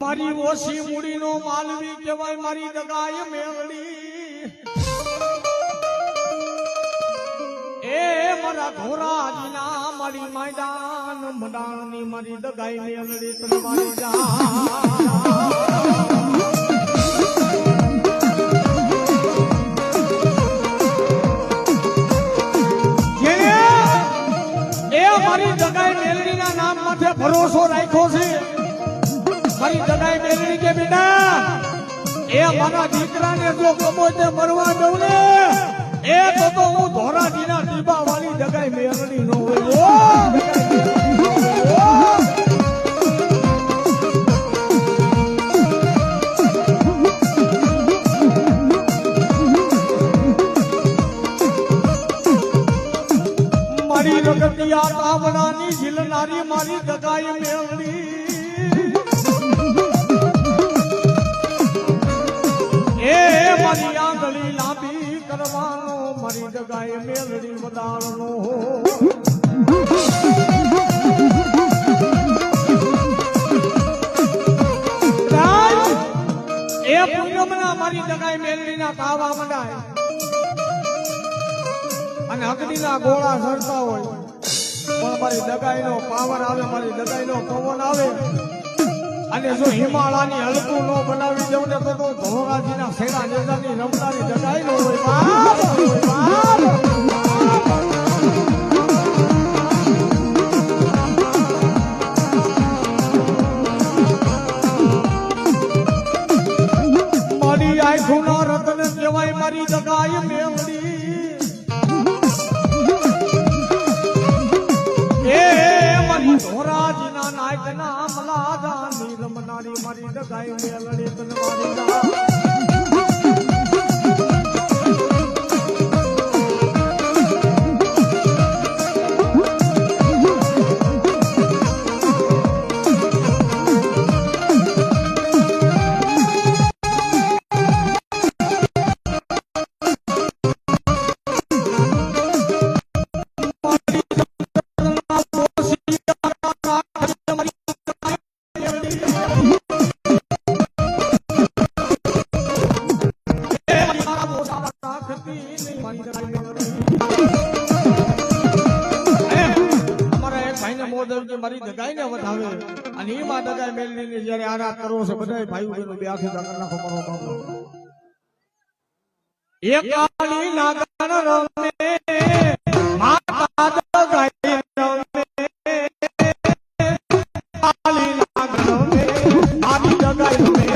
મારી ઓછી મૂડીનો માલવી કહેવાય મારી દગાય મેળડી એ મારા ધોરાજીના મારી મેદાન મડાણની મારી દગાય મેળડી તને મારી જા મારી દગાઈ મેલડીના નામ માથે ભરોસો રાખ્યો છે મારી દગાઈ મેલડી કે બેટા એ મારા દીકરાને જો કમોતે મરવા દઉં ને એ તો હું ધોરાજીના દીબા વાળી દગાઈ મેલડી નો હોય મારી રગતિયા તાવડાની ઝીલનારી મારી દગાઈ મેળડી એ મારી આંગળી લાંબી કરવાનો મારી દગાઈ મેળડી વધારનો એ પૂનમના મારી દગાઈ મેળડીના કાવા મંડાય અને અગ્નિના ગોળા સળતા હોય પણ મારી દગાઈનો પાવર આવે મારી દગાઈનો પવન આવે અને જો હિમાલયની હલકું નો બનાવી દઉં ને તો ધોરાજીના સેડા નેતાની રમતાની દગાઈ નો હોય મારી આંખોના રતન કહેવાય મારી દગાઈ મેળડી ધોરાજીના નાયકના મલાદાની રમનારી મારી દગાઈ મેલડી તને મારી મારી દગાઈને વધાવે અને એ માં દગાઈ મેલડીને જ્યારે આરાધ કરો છો બધા ભાઈઓ બહેનો બે આખી કરી નાખો મારો બાપો એક કાળી નાગણ રમે માતા દગાઈ રમે કાળી નાગણ રમે મારી દગાઈ રમે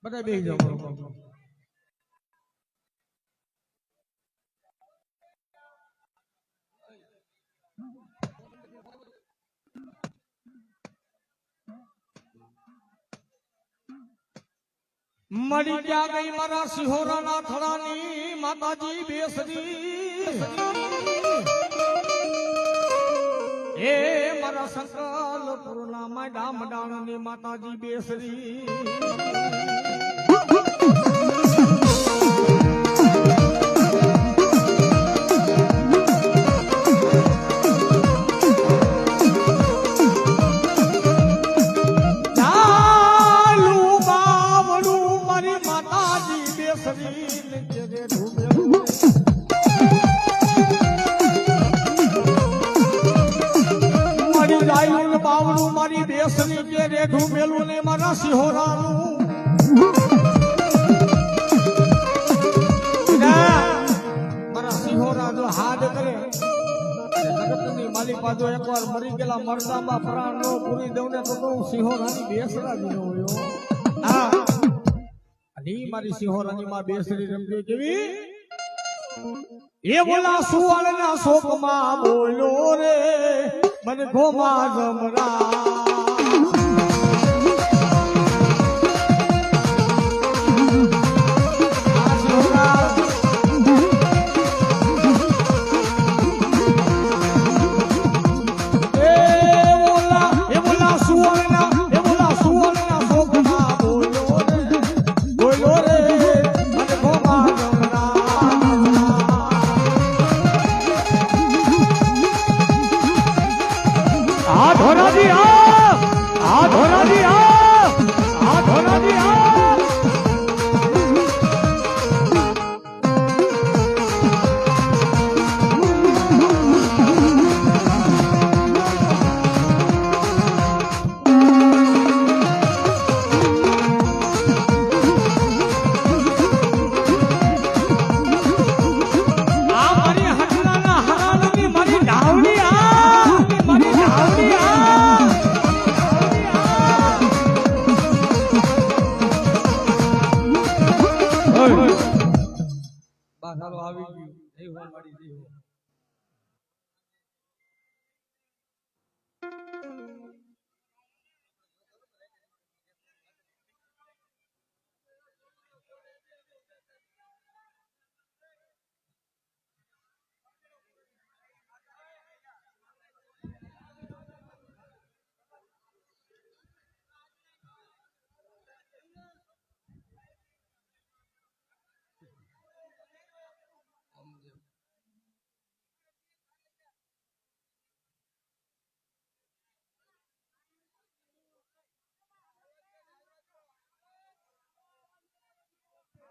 બધા બેસી જાઓ મળી ક્યાં ગઈ મારા સિહોરાના થડાની માતાજી બેસરી એ મારા સંકલ પૂર્ણા માં ડામડાણની માતાજી બેસરી બાવડું મારી બેસની કે રેઢું મેલું ને મારા સિહોરાનું મારા સિહોરા જો હાડ કરે જગતની માલિક પાછો એકવાર મરી ગયેલા મરદામાં પ્રાણ નો પૂરી દઉં ને તો હું સિહોરાની બેસરા જ ન હોય હા અને મારી સિહોરાની માં બેસરી રમતી કેવી એ બોલા સુવાળના શોકમાં બોલો રે મને ઘોમાં જમરા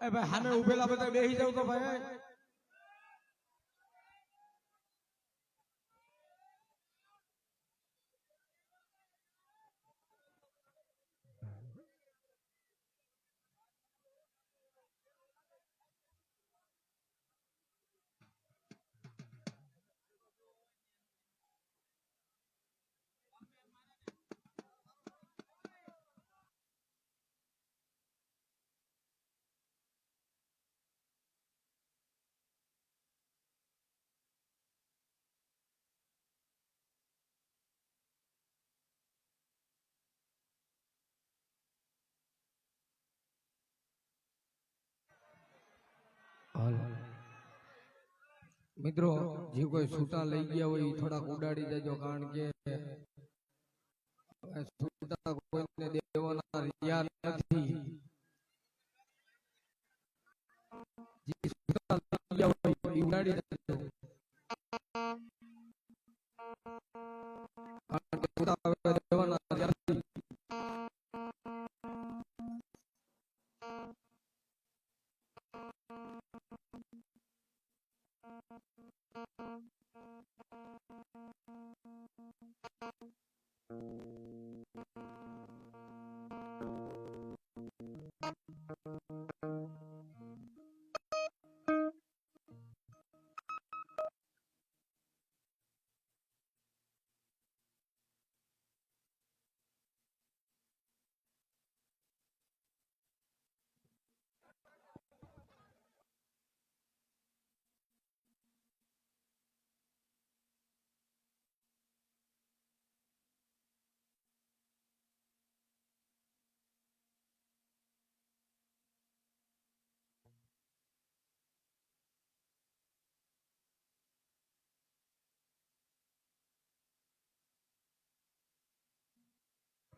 ભાઈ સામે ઉભેલા બધા બેસી જાવ તો ભાઈ મિત્રો જે કોઈ છૂટા લઈ ગયા હોય એ થોડાક ઉડાડી દેજો કારણ કે છૂટા કોઈને દેવાના રહ્યા નથી જે છૂટા લઈ ગયા હોય એ ઉડાડી દેજો કારણ કે છૂટા દેવાના રહ્યા નથી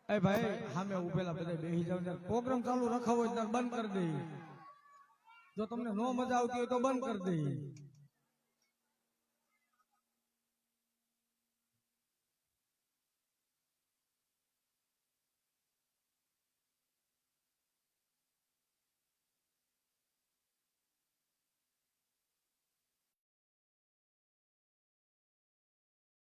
એ ભાઈ સામે ઉભેલા બધા બેસી જાવ ત્યારે પ્રોગ્રામ ચાલુ રખાવો હોય ત્યારે બંધ કરી દઈએ. જો તમને નો મજા આવતી હોય તો બંધ કરી દઈએ.